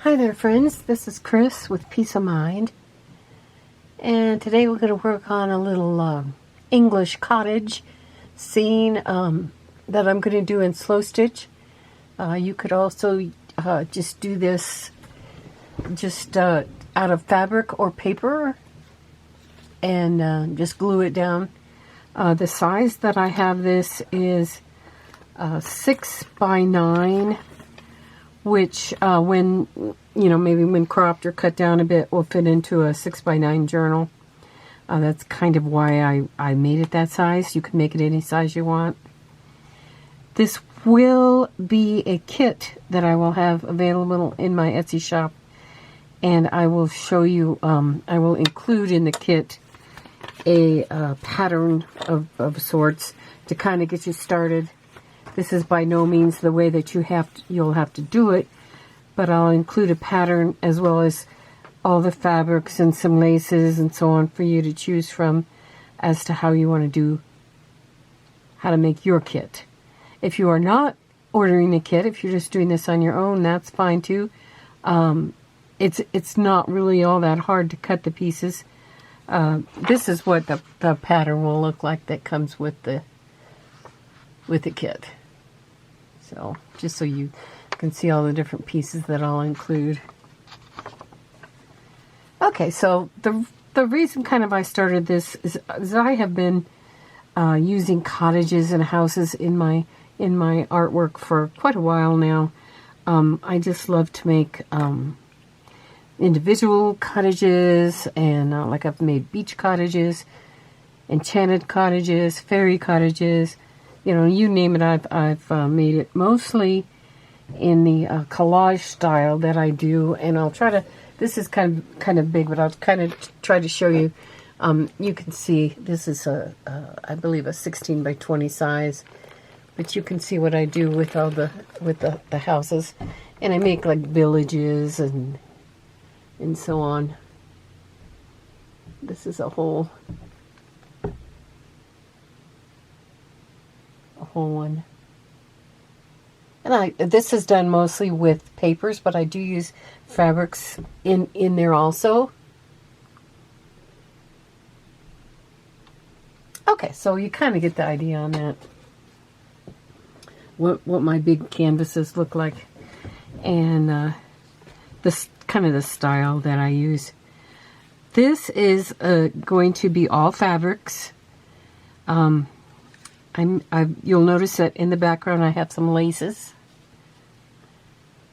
Hi there friends, this is Chris with Peace of Mind, and today we're going to work on a little English cottage scene that I'm going to do in slow stitch. You could also just do this just out of fabric or paper and just glue it down. The size that I have this is 6 by 9, which when, maybe when cropped or cut down a bit, will fit into a 6 by 9 journal. That's kind of why I made it that size. You can make it any size you want. This will be a kit that I will have available in my Etsy shop, and I will show you, I will include in the kit a pattern of sorts to kind of get you started. This is by no means the way that you'll have to do it, but I'll include a pattern as well as all the fabrics and some laces and so on for you to choose from as to how you want to make your kit. If you are not ordering a kit, if you're just doing this on your own, that's fine too. It's not really all that hard to cut the pieces. This is what the pattern will look like that comes with the kit. So, just so you can see all the different pieces that I'll include. Okay, so the reason kind of I started this is I have been using cottages and houses in my artwork for quite a while now. I just love to make individual cottages, and like I've made beach cottages, enchanted cottages, fairy cottages. You name it, I've made it mostly in the collage style that I do, and I'll try to. This is kind of big, but I'll kind of try to show you. You can see this is I believe a 16 by 20 size, but you can see what I do with all the houses, and I make like villages and so on. This is a whole one. And this is done mostly with papers, but I do use fabrics in there also. Okay, so you kind of get the idea on that. What my big canvases look like, and this kind of the style that I use. This is going to be all fabrics. You'll notice that in the background I have some laces,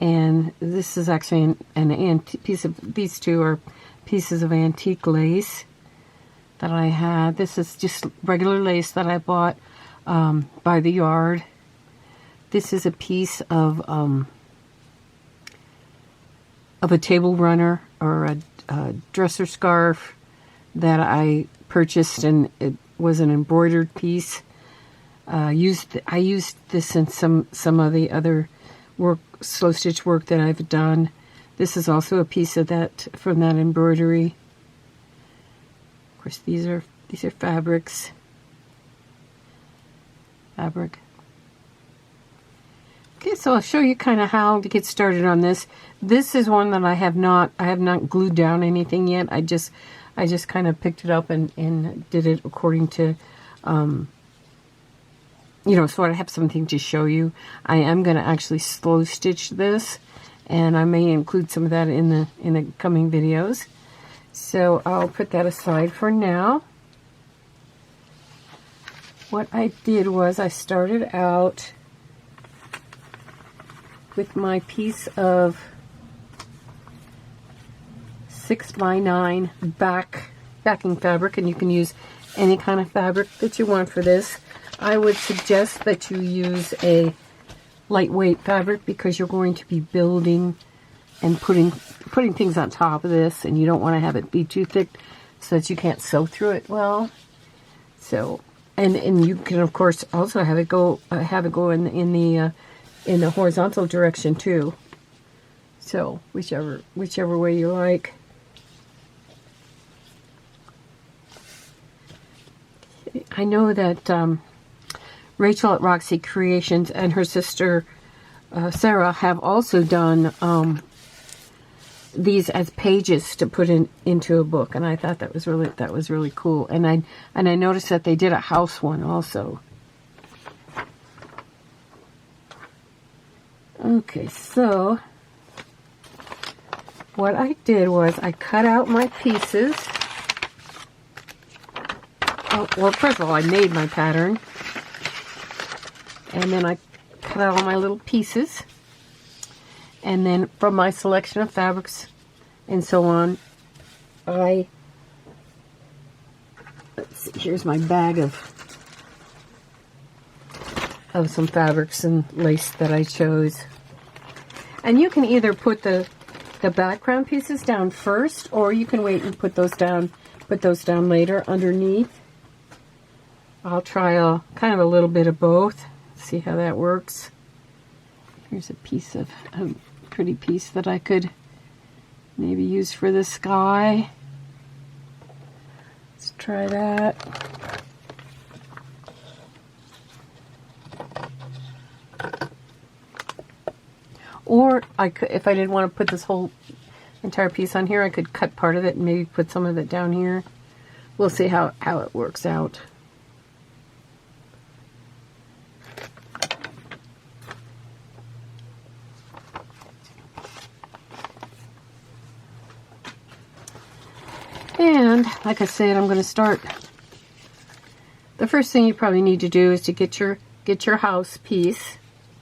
and this is actually an antique piece of. These two are pieces of antique lace that I had. This is just regular lace that I bought by the yard. This is a piece of a table runner or a dresser scarf that I purchased, and it was an embroidered piece. I used this in some of the other slow stitch work that I've done. This is also a piece of that from that embroidery. Of course, these are fabrics. Fabric. Okay, so I'll show you kind of how to get started on this. This is one that I have not glued down anything yet. I just kind of picked it up and did it according to so I have something to show you. I am going to actually slow stitch this, and I may include some of that in the coming videos. So I'll put that aside for now. What I did was I started out with my piece of 6 by 9 backing fabric, and you can use any kind of fabric that you want for this. I would suggest that you use a lightweight fabric because you're going to be building and putting things on top of this, and you don't want to have it be too thick so that you can't sew through it well. So, and you can of course also have it go in the horizontal direction too. So whichever way you like. I know that Rachel at Roxy Creations and her sister Sarah have also done these as pages to put into a book, and I thought that was really cool. And I noticed that they did a house one also. Okay, so what I did was I cut out my pieces. Oh, well, first of all, I made my pattern, and then I cut out all my little pieces. And then from my selection of fabrics and so on, let's see, here's my bag of some fabrics and lace that I chose. And you can either put the background pieces down first, or you can wait and put those down later underneath. I'll try kind of a little bit of both, see how that works. Here's a piece of pretty piece that I could maybe use for the sky. Let's try that. Or I could, if I didn't want to put this whole entire piece on here, I could cut part of it and maybe put some of it down here. We'll see how it works out. And like I said, I'm going to start. The first thing you probably need to do is to get your house piece,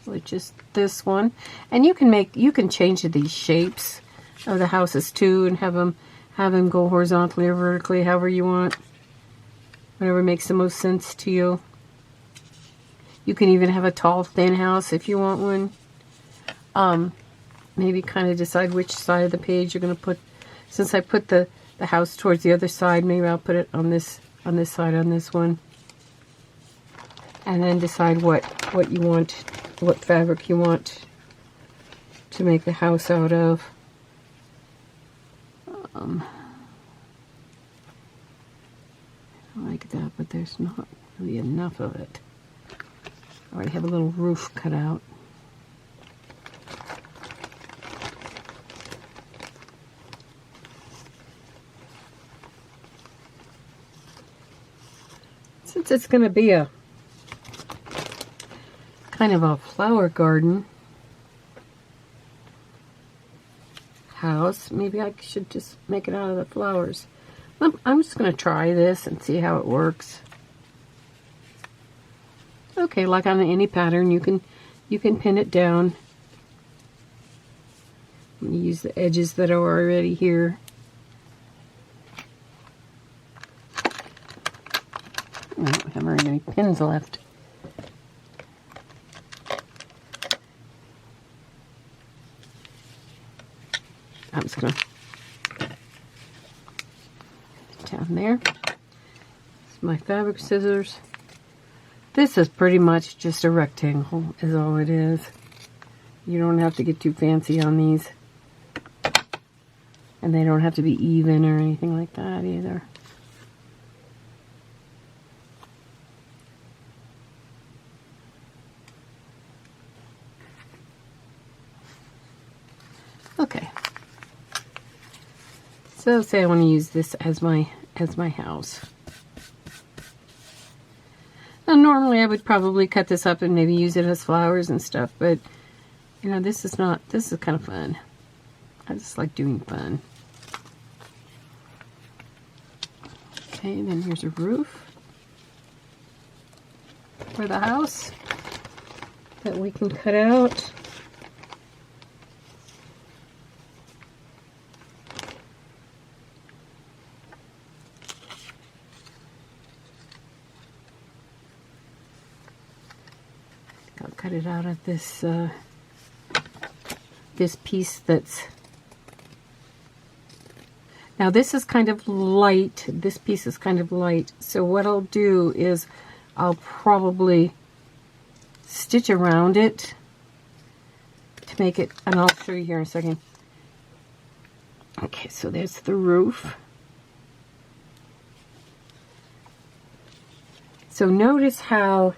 which is this one, and you can change these shapes of the houses too, and have them go horizontally or vertically, however you want, whatever makes the most sense to you. You can even have a tall, thin house if you want one. Maybe kind of decide which side of the page you're going to put. Since I put the house towards the other side, maybe I'll put it on this side, on this one, and then decide what you want, what fabric you want to make the house out of. I like that, but there's not really enough of it. I already have a little roof cut out. Since it's going to be a kind of a flower garden house, maybe I should just make it out of the flowers. I'm just going to try this and see how it works. Okay, like on any pattern, you can pin it down. I'm going to use the edges that are already here. I don't have very many pins left. I'm just going to put it down there. This is my fabric scissors. This is pretty much just a rectangle, is all it is. You don't have to get too fancy on these. And they don't have to be even or anything like that either. Okay. So say I want to use this as my house. Now normally I would probably cut this up and maybe use it as flowers and stuff, but you know, this is kind of fun. I just like doing fun. Okay, then here's a roof for the house that we can cut out. I'll cut it out of this this piece that's. Now this is kind of light. This piece is kind of light. So what I'll do is I'll probably stitch around it to make it, and I'll show you here in a second. Okay, so there's the roof. So notice how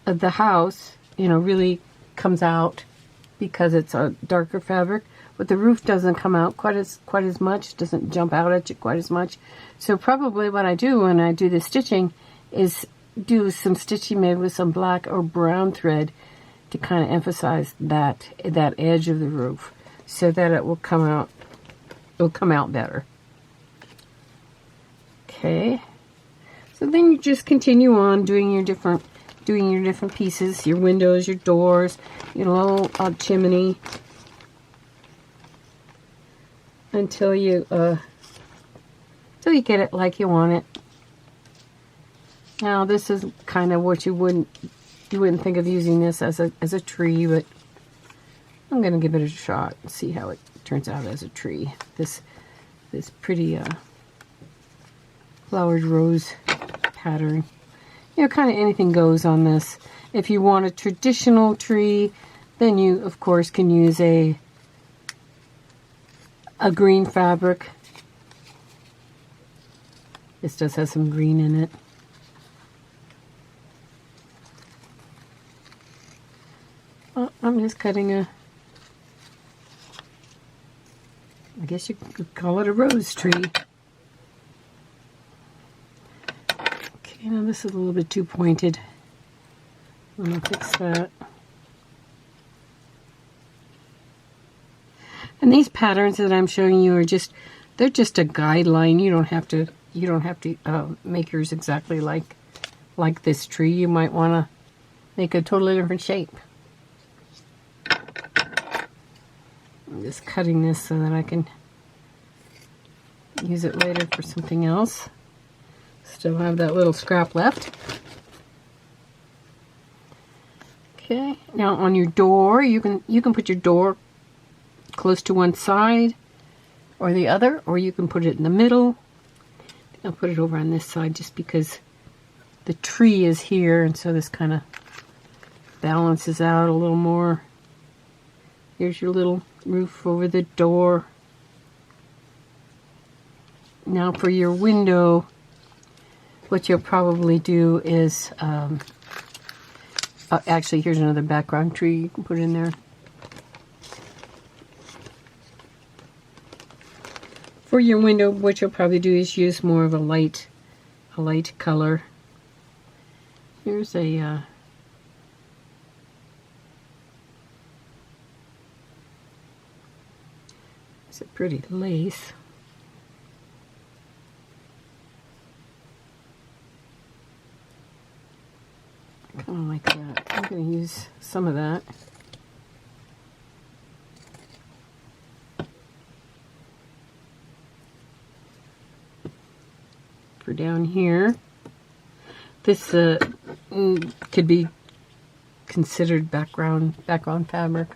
the house, you know, really comes out because it's a darker fabric, but the roof doesn't come out quite as much, doesn't jump out at you quite as much. So probably what I do when I do the stitching is do some stitching maybe with some black or brown thread to kind of emphasize that edge of the roof, so that it will come out better. Okay, so then you just continue on doing your different pieces, your windows, your doors, your little chimney, until you get it like you want it. Now this is kind of what you wouldn't think of using this as a tree, but I'm gonna give it a shot and see how it turns out as a tree. This pretty flowered rose pattern. You know, kind of anything goes on this. If you want a traditional tree, then you of course can use a green fabric. This does have some green in it. I'm just cutting I guess you could call it a rose tree. Okay, now this is a little bit too pointed. I'm going to fix that. And these patterns that I'm showing you are they're just a guideline. You don't have to make yours exactly like this tree. You might want to make a totally different shape. I'm just cutting this so that I can use it later for something else. Still have that little scrap left. Okay, now on your door, you can put your door close to one side or the other, or you can put it in the middle. I'll put it over on this side just because the tree is here, and so this kind of balances out a little more. Here's your little roof over the door. Now for your window, what you'll probably do is, actually here's another background tree you can put in there. For your window, what you'll probably do is use more of a light color. Here's it's a pretty lace. Kind of like that. I'm going to use some of that. For down here. This could be considered background fabric.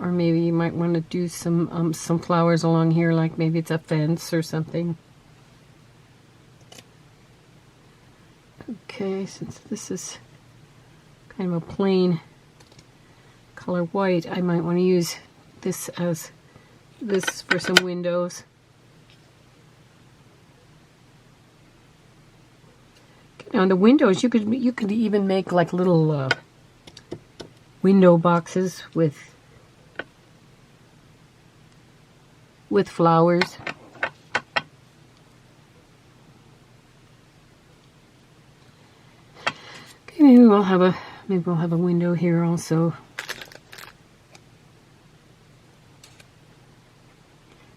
Or maybe you might want to do some flowers along here, like maybe it's a fence or something. Okay, since this is kind of a plain color white, I might want to use this for some windows. Okay, now the windows, you could even make like little window boxes with flowers. Okay, maybe we'll have a window here also.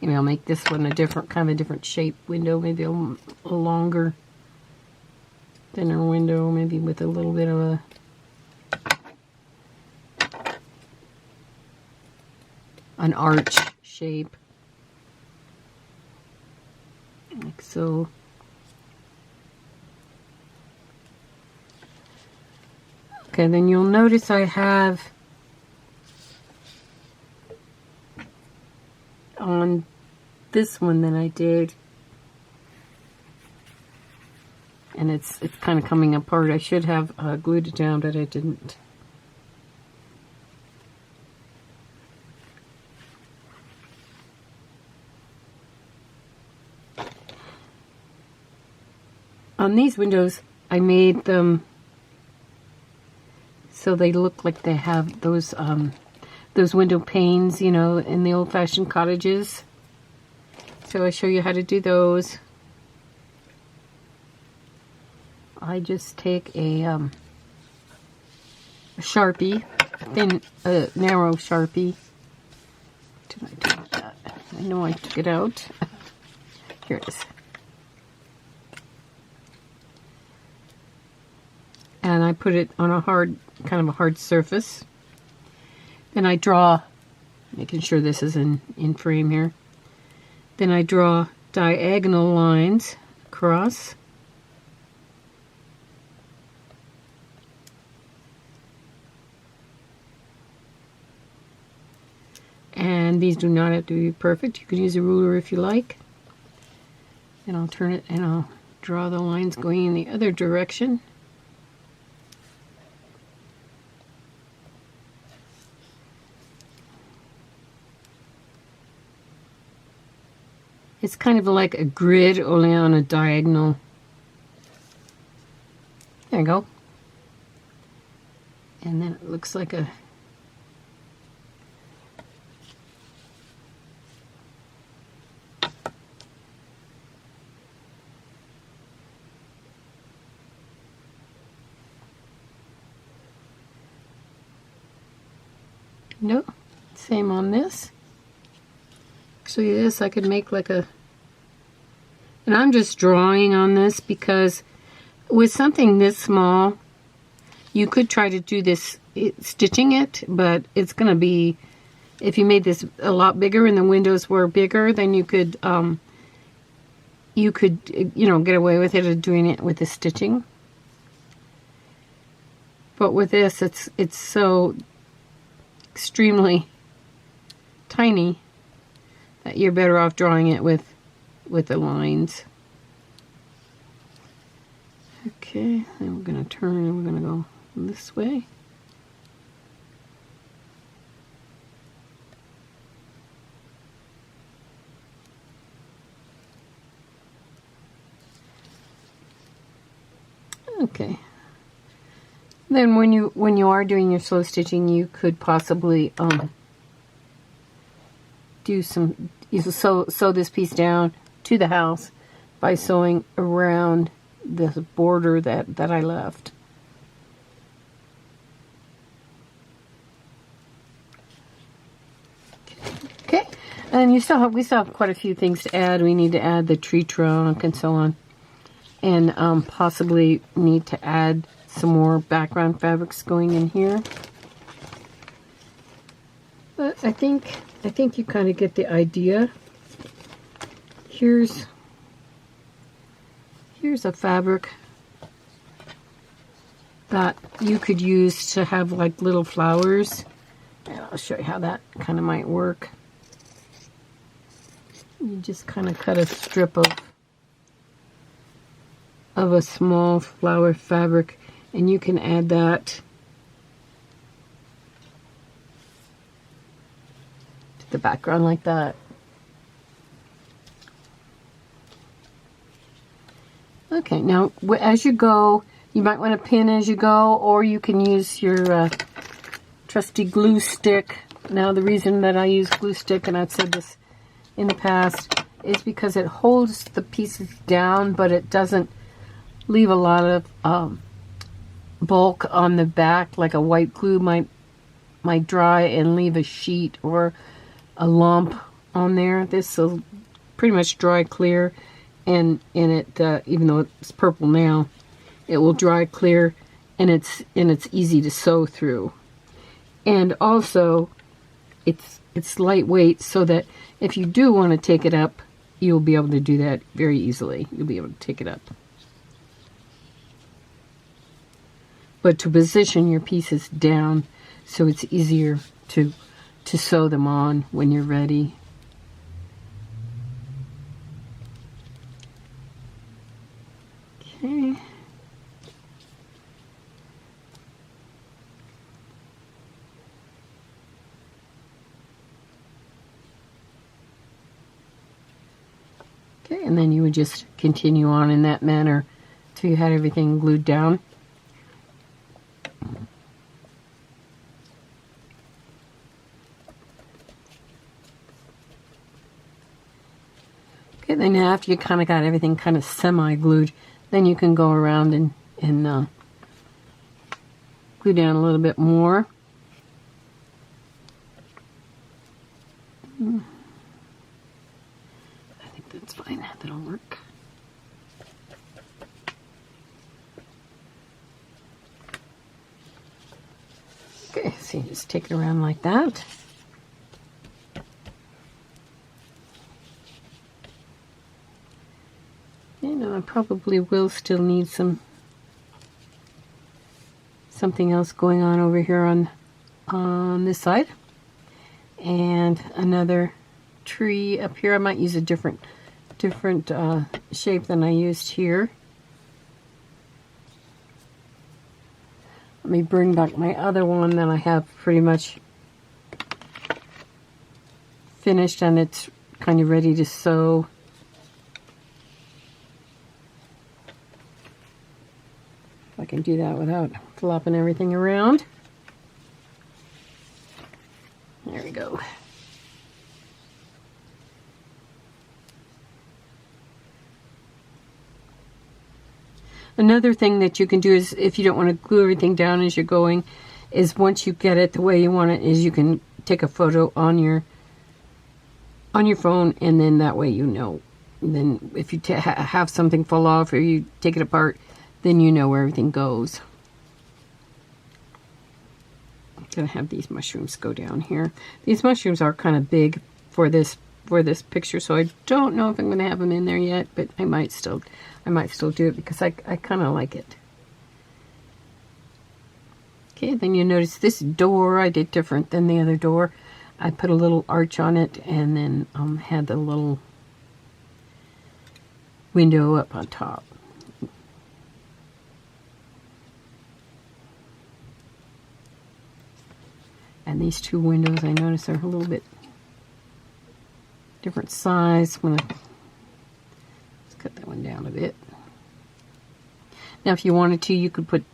Maybe I'll make this one a different shape window, maybe a longer, thinner window, maybe with a little bit of an arch shape. Like so. Okay, then you'll notice I have on this one that I did, and it's kind of coming apart. I should have glued it down, but I didn't. On these windows, I made them so they look like they have those those window panes, you know, in the old-fashioned cottages. So I show you how to do those. I just take a Sharpie, thin, narrow Sharpie. Did I do that? I know I took it out. Here it is. And I put it on a hard, kind of a hard surface. Then I draw, making sure this is in frame here. Then I draw diagonal lines across. And these do not have to be perfect. You could use a ruler if you like. And I'll turn it and I'll draw the lines going in the other direction. It's kind of like a grid, only on a diagonal. There you go. And then it looks like a... No, same on this. Actually, this I could make like a... And I'm just drawing on this because with something this small, you could try to do this stitching it, but it's going to be, if you made this a lot bigger and the windows were bigger, then you could, you know, get away with it doing it with the stitching. But with this, it's so extremely tiny that you're better off drawing it with the lines. Okay, then we're going to turn and we're going to go this way. Okay. Then when you are doing your slow stitching, you could possibly do some, you sew this piece down to the house by sewing around the border that I left. Okay, and we still have quite a few things to add. We need to add the tree trunk and so on, and possibly need to add some more background fabrics going in here. But I think you kind of get the idea. Here's a fabric that you could use to have like little flowers. And I'll show you how that kind of might work. You just kind of cut a strip of a small flower fabric, and you can add that to the background like that. Okay, now as you go, you might want to pin as you go, or you can use your trusty glue stick. Now the reason that I use glue stick, and I've said this in the past, is because it holds the pieces down, but it doesn't leave a lot of bulk on the back, like a white glue might dry and leave a sheet or a lump on there. This will pretty much dry clear, and it even though it's purple now, it will dry clear, and it's easy to sew through. And also it's lightweight, so that if you do want to take it up, you'll be able to do that very easily. You'll be able to take it up. But to position your pieces down so it's easier to sew them on when you're ready. Okay. Okay, and then you would just continue on in that manner till you had everything glued down. Okay, then after you kind of got everything kind of semi-glued, then you can go around and glue down a little bit more. I think that's fine. That'll work. Okay, so you just take it around like that. I probably will still need something else going on over here on this side, and another tree up here. I might use a different shape than I used here. Let me bring back my other one that I have pretty much finished, and it's kind of ready to sew. I can do that without flopping everything around. There we go. Another thing that you can do is, if you don't want to glue everything down as you're going, is once you get it the way you want it, is you can take a photo on your phone, and then that way you know. And then if you have something fall off or you take it apart, then you know where everything goes. I'm gonna have these mushrooms go down here. These mushrooms are kind of big for this picture, so I don't know if I'm gonna have them in there yet, but I might still do it because I kind of like it. Okay, then you notice this door I did different than the other door. I put a little arch on it, and then had the little window up on top. And these two windows, I notice, are a little bit different size. Let's cut that one down a bit. Now, if you wanted to, you could put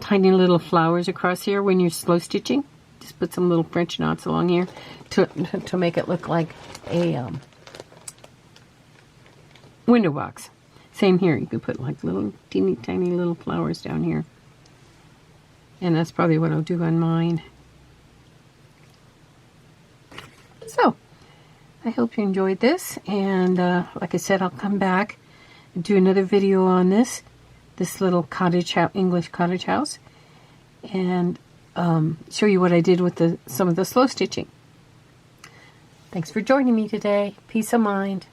tiny little flowers across here when you're slow stitching. Just put some little French knots along here to make it look like a window box. Same here. You could put like little teeny tiny little flowers down here. And that's probably what I'll do on mine. So, I hope you enjoyed this, and like I said, I'll come back and do another video on this little cottage house, English cottage house, and show you what I did with some of the slow stitching. Thanks for joining me today. Peace of mind.